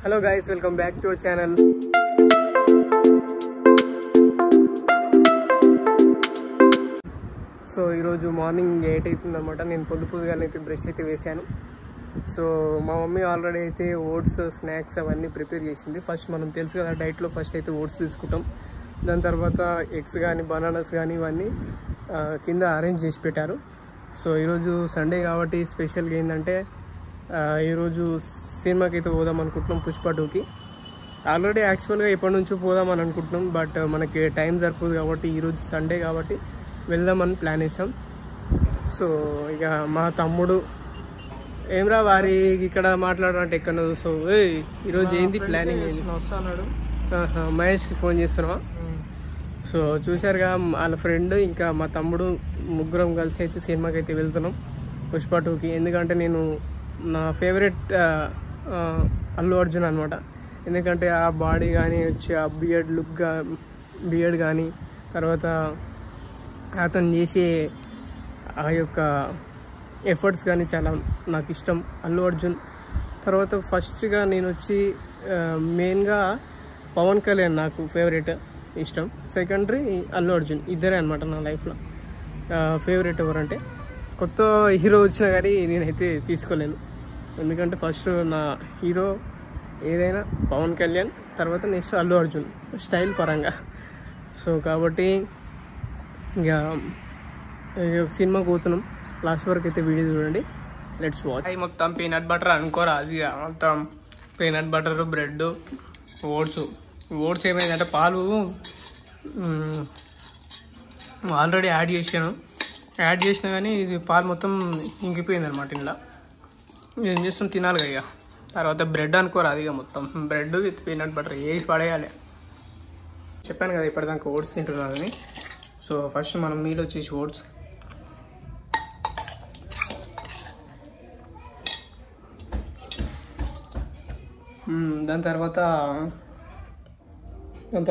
Hello guys, welcome back to our channel. So ఈరోజు morning 8 అవుతుంది అనమాట. నేను పొద్దుగానే అయితే బ్రష్ అయితే వేసాను. సో మా మమ్మీ ఆల్రెడీ అయితే ఓట్స్ స్నాక్స్ అవన్నీ ప్రిపేర్ చేసింది. ఫస్ట్ మనం తెలుసు కదా, డైట్లో ఫస్ట్ అయితే ఓట్స్ తీసుకుంటాం. దాని తర్వాత ఎగ్స్ కానీ బనానాస్ కానీ ఇవన్నీ కింద అరేంజ్ చేసి పెట్టారు. సో ఈరోజు సండే కాబట్టి స్పెషల్గా ఏంటంటే ఈరోజు సినిమాకి అయితే పోదాం అనుకుంటున్నాం, పుష్ప 2కి. ఆల్రెడీ యాక్చువల్గా ఎప్పటి నుంచో పోదామని అనుకుంటున్నాం, బట్ మనకి టైం సరిపోదు కాబట్టి ఈరోజు సండే కాబట్టి వెళ్దామని ప్లాన్ వేసాం. సో ఇక మా తమ్ముడు ఏమ్రా వారి ఇక్కడ మాట్లాడాలంటే ఎక్కడ. సో ఈరోజు ఏంది ప్లానింగ్ వస్తున్నాడు, మహేష్కి ఫోన్ చేస్తున్నావా? సో చూశారుగా, వాళ్ళ ఫ్రెండ్ ఇంకా మా తమ్ముడు ముగ్గురం కలిసి అయితే సినిమాకి అయితే వెళ్తున్నాం, పుష్ప 2కి. ఎందుకంటే నేను నా ఫేవరెట్ అల్లు అర్జున్ అనమాట. ఎందుకంటే ఆ బాడీ కానీ వచ్చి ఆ బియర్డ్ కానీ తర్వాత అతను చేసే ఆ యొక్క ఎఫర్ట్స్ కానీ చాలా నాకు ఇష్టం అల్లు అర్జున్. తర్వాత ఫస్ట్గా నేను వచ్చి మెయిన్గా పవన్ కళ్యాణ్ నాకు ఫేవరెట్ ఇష్టం. సెకండరీ అల్లు అర్జున్. ఇద్దరే అనమాట నా లైఫ్లో ఫేవరెట్. ఎవరంటే కొత్త హీరో వచ్చినా కానీ నేనైతే తీసుకోలేను. ఎందుకంటే ఫస్ట్ నా హీరో ఏదైనా పవన్ కళ్యాణ్, తర్వాత నెక్స్ట్ అల్లు అర్జున్ స్టైల్ పరంగా. సో కాబట్టి ఇక సినిమాకి పోతున్నాం. లాస్ట్ వరకు అయితే వీడియో చూడండి, లెట్స్ వాచ్. అవి మొత్తం పీనట్ బటర్ అనుకోరా, అది మొత్తం పీనట్ బటర్, బ్రెడ్, ఓట్స్ ఏమైందంటే పాలు ఆల్రెడీ యాడ్ చేసినా కానీ ఇది పాలు మొత్తం ఇంకిపోయింది అనమాట. ఇలా ఏం చేస్తాం, తినాలి ఇక. తర్వాత బ్రెడ్ అనుకోరా, అది ఇక మొత్తం బ్రెడ్ విత్ పీనట్ బటర్ వేసి పడేయాలి. చెప్పాను కదా ఇప్పటిదాకా ఓట్స్ తింటున్నానని. సో ఫస్ట్ మనం మీల్ వచ్చేసి ఓట్స్, దాని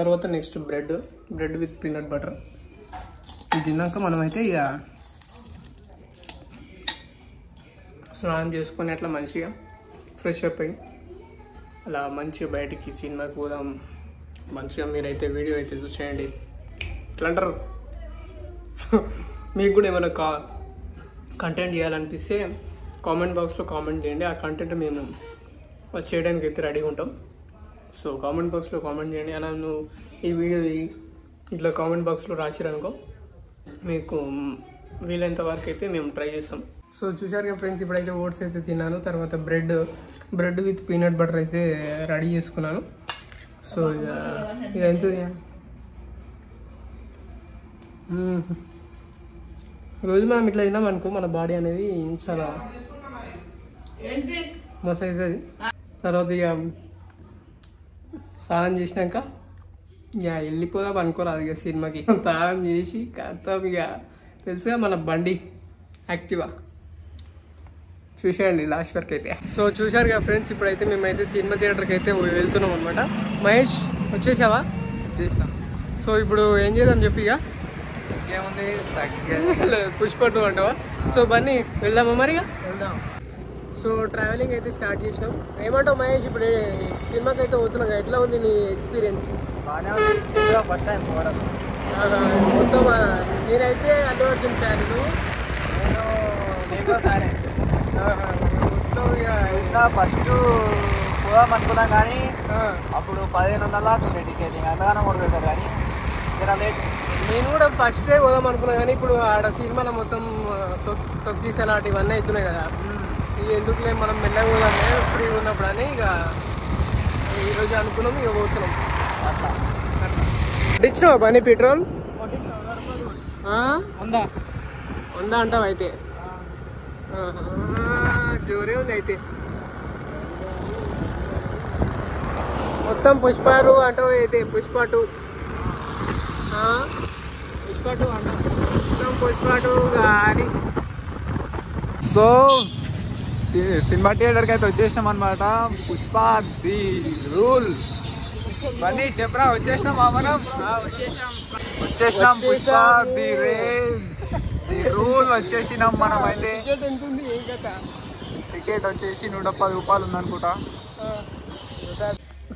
తర్వాత next bread with peanut butter. ఇది తిన్నాక మనమైతే ఇక స్నానం చేసుకొని అట్లా మంచిగా ఫ్రెష్ అప్ అయ్యి అలా మంచిగా బయటికి సినిమాకి పోదాం. మంచిగా మీరైతే వీడియో అయితే చూసేయండి. ఎట్లా అంటారు, మీకు కూడా ఏమైనా కంటెంట్ చేయాలనిపిస్తే కామెంట్ బాక్స్లో కామెంట్ చేయండి. ఆ కంటెంట్ మేము చేయడానికి అయితే రెడీగా ఉంటాం. సో కామెంట్ బాక్స్లో కామెంట్ చేయండి. అలా నువ్వు ఈ వీడియో ఇట్లా కామెంట్ బాక్స్లో రాసిరనుకో, మీకు వీలైనంత వరకు అయితే మేము ట్రై చేస్తాం. సో చూసారుగా ఫ్రెండ్స్, ఇప్పుడైతే ఓట్స్ అయితే తిన్నాను. తర్వాత బ్రెడ్ విత్ పీనట్ బటర్ అయితే రెడీ చేసుకున్నాను. సో ఇక ఎంత రోజు మనం ఇట్లా తిన్నాం అనుకో, మన బాడీ అనేది చాలా మస్తు అవుతుంది. తర్వాత ఇక స్నానం చేసినాక ఇక వెళ్ళిపోదాం అనుకోరాదు ఇక సినిమాకి. స్నానం చేసి కథం ఇక తెలుసుగా మన బండి యాక్టివా. చూసేయండి లాస్ట్ వరకు అయితే. సో చూశారు కదా ఫ్రెండ్స్, ఇప్పుడైతే మేమైతే సినిమా థియేటర్కి అయితే వెళ్తున్నాం అనమాట. మహేష్ వచ్చేసావా? వచ్చేసినాం. సో ఇప్పుడు ఏం చేద్దాం చెప్పి, ఇక ఏముంది పుష్ప 2 అంటావా? సో బన్నీ వెళ్దామా మరి? ఇక వెళ్దాం. సో ట్రావెలింగ్ అయితే స్టార్ట్ చేసినాం. ఏమంటావు మహేష్, ఇప్పుడు సినిమాకి అయితే పోతున్నాం, ఎట్లా ఉంది నీ ఎక్స్పీరియన్స్? బాగానే ఉంది, ఫస్ట్ టైం పోవడం. మొత్తం నేనైతే అల్లు అర్జున్ ఫ్యాన్, నేను ఫ్యానే. మొత్తం ఇక ఫస్ట్ పోదాం అనుకున్నాం కానీ అప్పుడు 1500 దాకా ఉండే టికెట్, అంతగానో కూడా పెట్టారు కానీ జర లేట్. నేను కూడా ఫస్ట్ డే పోదాం అనుకున్నా కానీ ఇప్పుడు ఆడ సినిమాలో మొత్తం తొక్కిసలాట ఇవన్నీ అవుతున్నాయి కదా. ఇక ఎందుకులే మనం మెల్లగా పోదామే ఫ్రీ ఉన్నప్పుడు అని ఇక ఈరోజు అనుకున్నాం, ఇక పోతున్నాం. అట్లా ఇచ్చినావా పని పెట్రోల్? 100 అంటావు అయితే? జోరే ఉంది అయితే. మొత్తం పుష్ప 2 అంటావు అయితే? పుష్ప 2 అంటావు, మొత్తం పుష్ప 2 కానీ. సో సినిమా థియేటర్కి అయితే వచ్చేసినాం అనమాట. Pushpa the rule. మళ్ళీ చెప్పరా, వచ్చేసినాం మనం, వచ్చేసినాం. పుష్ప ది రూల్ వచ్చేసినాం మనం అయితే. టికెట్ ఎంత ఉంది? ఏం కదా టికెట్ వచ్చేసి 110 రూపాయలు ఉందనుకుంటా.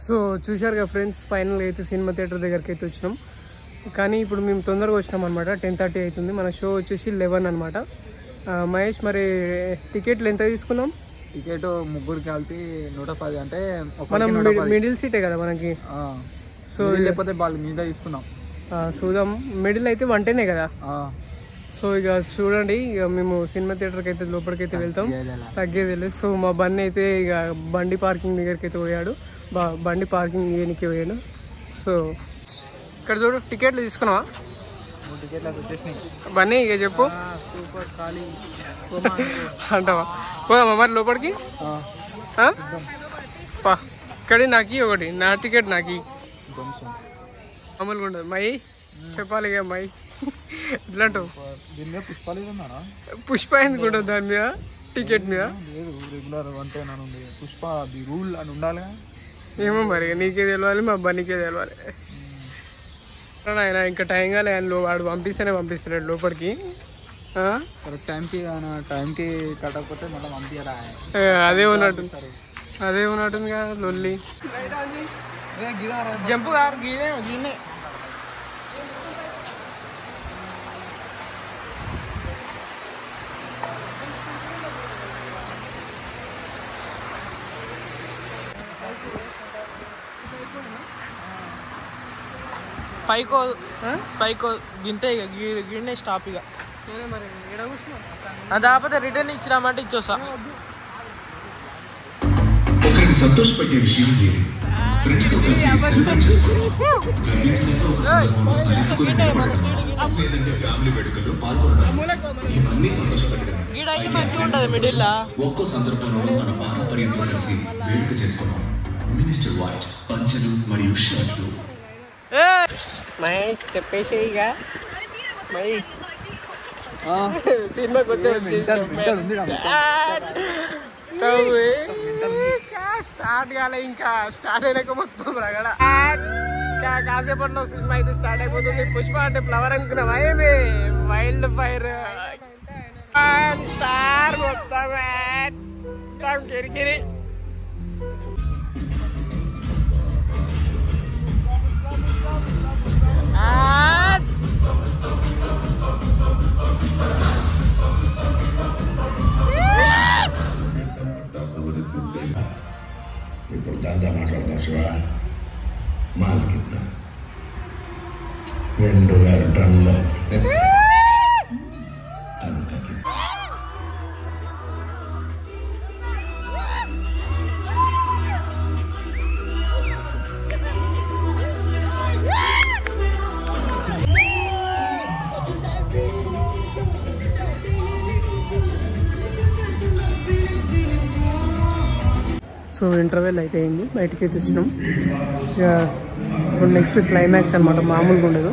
సో చూశారుగా ఫ్రెండ్స్, ఫైనల్గా అయితే సినిమా థియేటర్ దగ్గరికి అయితే వచ్చినాం. కానీ ఇప్పుడు మేము తొందరగా వచ్చినాం అనమాట. 10:30 అవుతుంది. మన షో వచ్చేసి 11 అనమాట. మహేష్, మరి టికెట్లు ఎంత తీసుకున్నాం? టికెట్ ముగ్గురికి కలిపి 110. అంటే మనం మిడిల్ సీటే కదా మనకి. సో లేకపోతే వాళ్ళు మీద తీసుకున్నాం. చూద్దాం. మిడిల్ అయితే 110 కదా. సో ఇక చూడండి, ఇక మేము సినిమా థియేటర్కి అయితే లోపలికైతే వెళ్తాం, తగ్గేది లేదు. సో మా బండి అయితే ఇక బండి పార్కింగ్ దగ్గరికి అయితే పోయాడు, బండి పార్కింగ్ చేయడానికి పోయాడు. సో ఇక్కడ చూడు, టికెట్లు తీసుకున్నావా? బన్నీ ఇక చెప్పు. సూపర్ ఖాళీ అంటావా? పోదామా మరి లోపలికి? ఇక్కడ నాకు ఒకటి, నా టికెట్ నాకు మామూలుగా ఉండదు. మై చెప్పాలి ఇక మై ఇట్లాంటావు. పుష్ప ఎందుకు ఉండదు దాని మీద, టికెట్ మీద? రెగ్యులర్ అంటే పుష్ప ది రూల్ అని ఉండాలి. ఏమో మరి నీకే తెలియాలి, మా బన్నీకే తెలియాలి. ఆయన ఇంకా టైం కాలే, ఆయన వాడు పంపిస్తేనే పంపిస్తాడు లోపలికి. టైంకి కట్టకపోతే మళ్ళీ పంపించారా? అదే ఉన్నట్టుంది కదా లొల్లి. జంపు గారు గీనే పైకో గింతే ఇక గిన్నే స్టాప్ ఇక. కాకపోతే రిటర్న్ ఇచ్చినామంటే ఇచ్చోసా. ఒకరిని సంతోషపెట్టే విషయం ఏది? ఫ్రెండ్స్ తో కలిసి సెలబ్రేట్ చేసుకోవడం, గర్వించడంతో ఒక సందర్భంలో తలెత్తుకుని నిలబడడం, లేదంటే ఫ్యామిలీ వేడుకల్లో పాల్గొనడం, ఇవన్నీ సంతోషపెట్టడం. ఒక్కో సందర్భంలో మన పారంపర్యంతో కలిసి వేడుక చేసుకున్నాం. మినిస్టర్ వైట్ పంచలు మరియు షర్ట్లు. మహేష్ చెప్పేసి ఇక మై సినిమా కొత్త స్టార్ట్ కాలే, ఇంకా స్టార్ట్ అయినాక మొత్తం రగడ. కాసేపట్లో సినిమా అయితే స్టార్ట్ అయిపోతుంది. పుష్ప అంటే ఫ్లవర్ అనుకున్నావా ఏమి? వైల్డ్ ఫైర్ స్టార్ మొత్తం కిరికిరి. ఇప్పుడు దందా మాట్లాడతారు శివ. మాల్ కింద 2000 టన్నుల అంతకి. సో ఇంటర్వెల్ అయితే అయింది, బయటికి అయితే వచ్చినాం. ఇక ఇప్పుడు నెక్స్ట్ క్లైమాక్స్ అనమాట. మామూలుగా ఉండదు.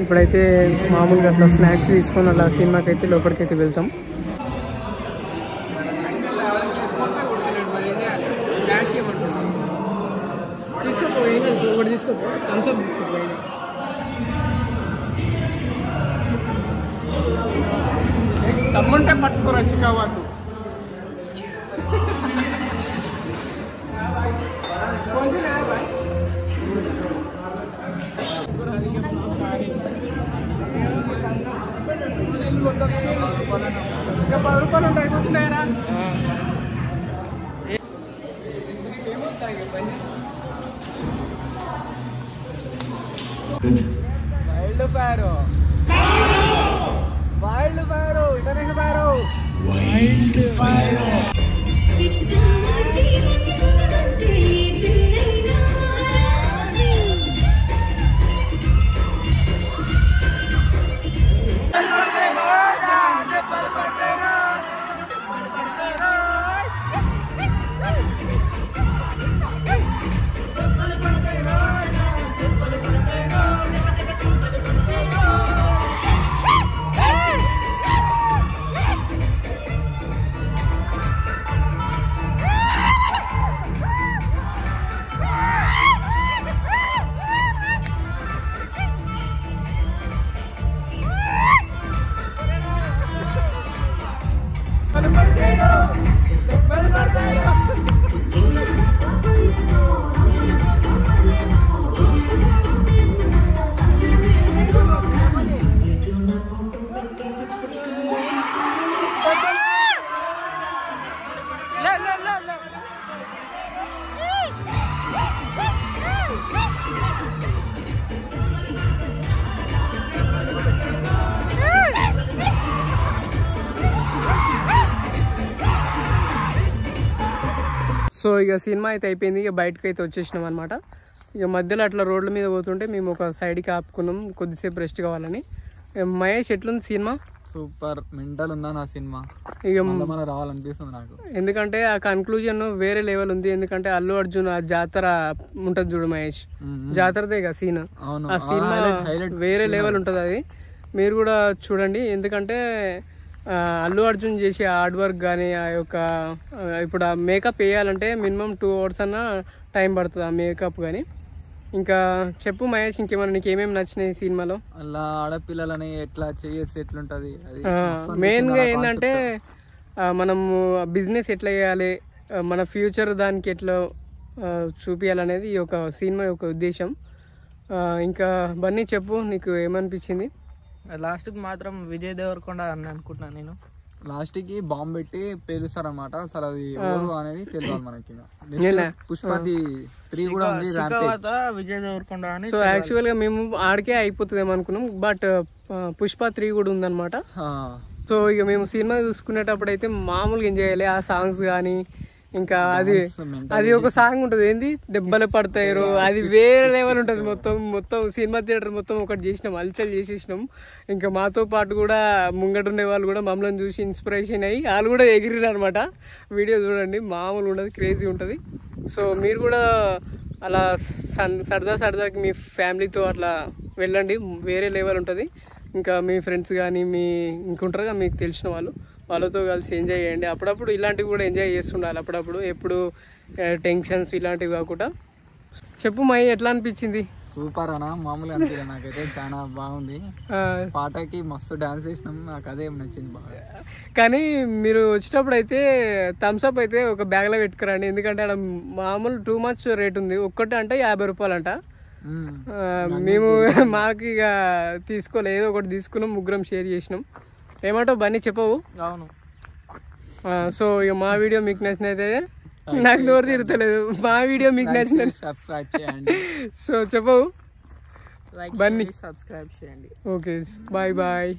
ఇప్పుడైతే మామూలుగా అట్లా స్నాక్స్ తీసుకొని అలా సినిమాకి అయితే లోపలికైతే వెళ్తాం. తమ్ముంటే పట్టుకోరా చికావాకు. ఇంకా 10 రూపాయలు ఉంటాయి అయిపోతున్నాయరా. Wild fire international fire. So ఇక సినిమా అయితే అయిపోయింది, ఇక బయటకు అయితే వచ్చేసినాం అనమాట. ఇక మధ్యలో అట్లా రోడ్ల మీద పోతుంటే మేము ఒక సైడ్కి ఆపుకున్నాం కొద్దిసేపు రెస్ట్ కావాలని. మహేష్ ఎట్లుంది సినిమా? సూపర్ మెంటల్ ఉందా నా సినిమా, ఇక మన రావాలనిపిస్తుంది నాకు. ఎందుకంటే ఆ కన్క్లూజన్ వేరే లెవెల్ ఉంది. ఎందుకంటే అల్లు అర్జున్ ఆ జాతర ఉంటుంది చూడు మహేష్, జాతరదే కదా సీన్, ఆ సినిమా వేరే లెవెల్ ఉంటుంది. అది మీరు కూడా చూడండి. ఎందుకంటే అల్లు అర్జున్ చేసే హార్డ్ వర్క్ కానీ ఆ యొక్క ఇప్పుడు ఆ మేకప్ వేయాలంటే మినిమం 2 hours అన్న టైం పడుతుంది ఆ మేకప్ కానీ. ఇంకా చెప్పు మహేష్, ఇంకేమన్నా నీకు ఏమేమి నచ్చినాయి సినిమాలో? అలా ఆడపిల్లలని ఎట్లా చేస్తే ఎట్లుంటది, మెయిన్గా ఏంటంటే మనము బిజినెస్ ఎట్లా చేయాలి, మన ఫ్యూచర్ దానికి ఎట్లా చూపించాలనేది ఈ యొక్క సినిమా యొక్క ఉద్దేశం. ఇంకా బన్నీ చెప్పు, నీకు ఏమనిపించింది? లాస్ట్కి మాత్రం విజయ్ దేవరకొండ అని అనుకుంటున్నాను నేను. లాస్ట్కి బాంబు పెట్టి పేలుస్తారన్నమాట. అసలు అది ఎవరు అనేది తెలియాలి మనకి. పుష్పతి 3 కూడా ఉంది, విజయ్ దేవరకొండ అని. సో యాక్చువల్గా మేము ఆడికే అయిపోతుందేమో అనుకున్నాం, బట్ పుష్ప 3 కూడా ఉందన్నమాట. సో ఇక మేము సినిమా చూసుకునేటప్పుడు అయితే మామూలుగా ఎంజాయ్ చేయాలి. ఆ సాంగ్స్ కానీ ఇంకా అది ఒక సాంగ్ ఉంటుంది, ఏంది దెబ్బలు పడతారు, అది వేరే లెవెల్ ఉంటుంది. మొత్తం సినిమా థియేటర్ మొత్తం ఒకటి చేసినాం, అల్చల్ చేసేసినాం. ఇంకా మాతో పాటు కూడా ముంగట ఉండే వాళ్ళు కూడా మమ్మల్ని చూసి ఇన్స్పిరేషన్ అయ్యి వాళ్ళు కూడా ఎగిరిరు అనమాట. వీడియో చూడండి, మామూలు ఉండదు, క్రేజీ ఉంటుంది. సో మీరు కూడా అలా సరదాకి మీ ఫ్యామిలీతో అట్లా వెళ్ళండి, వేరే లెవెల్ ఉంటుంది. ఇంకా మీ ఫ్రెండ్స్ కానీ ఇంకుంటారు కదా మీకు తెలిసిన వాళ్ళతో కలిసి ఎంజాయ్ చేయండి. అప్పుడప్పుడు ఇలాంటివి కూడా ఎంజాయ్ చేస్తుండాలి, అప్పుడప్పుడు ఎప్పుడు టెన్షన్స్ ఇలాంటివి కాకుండా. చెప్పు మై, ఎట్లా అనిపించింది? సూపర్ అన్న, మామూలుగా అనిపించలేదు నాకైతే, చాలా బాగుంది. పాటకి మస్తు డాన్స్ చేసినాం, నాకు అదే నచ్చింది బాగా. కానీ మీరు వచ్చేటప్పుడు అయితే థమ్స్అప్ అయితే ఒక బ్యాగ్లో పెట్టుకురండి, ఎందుకంటే అక్కడ మామూలు టూ మచ్ రేట్ ఉంది. ఒక్కటి అంటే 50 రూపాయలు అంట. మేము మాకు ఇక తీసుకోలేదు, ఏదో ఒకటి తీసుకున్నాం, ముగ్గురం షేర్ చేసినాం. ఏమంటావు బన్నీ, చెప్పవు? అవును. సో ఇక మా వీడియో మీకు నచ్చినైతే, నాకు నోరు తిరుగుతలేదు, మా వీడియో మీకు నచ్చిన సో చెప్పవు బన్నీ? సబ్స్క్రైబ్ చేయండి. Okay, bye.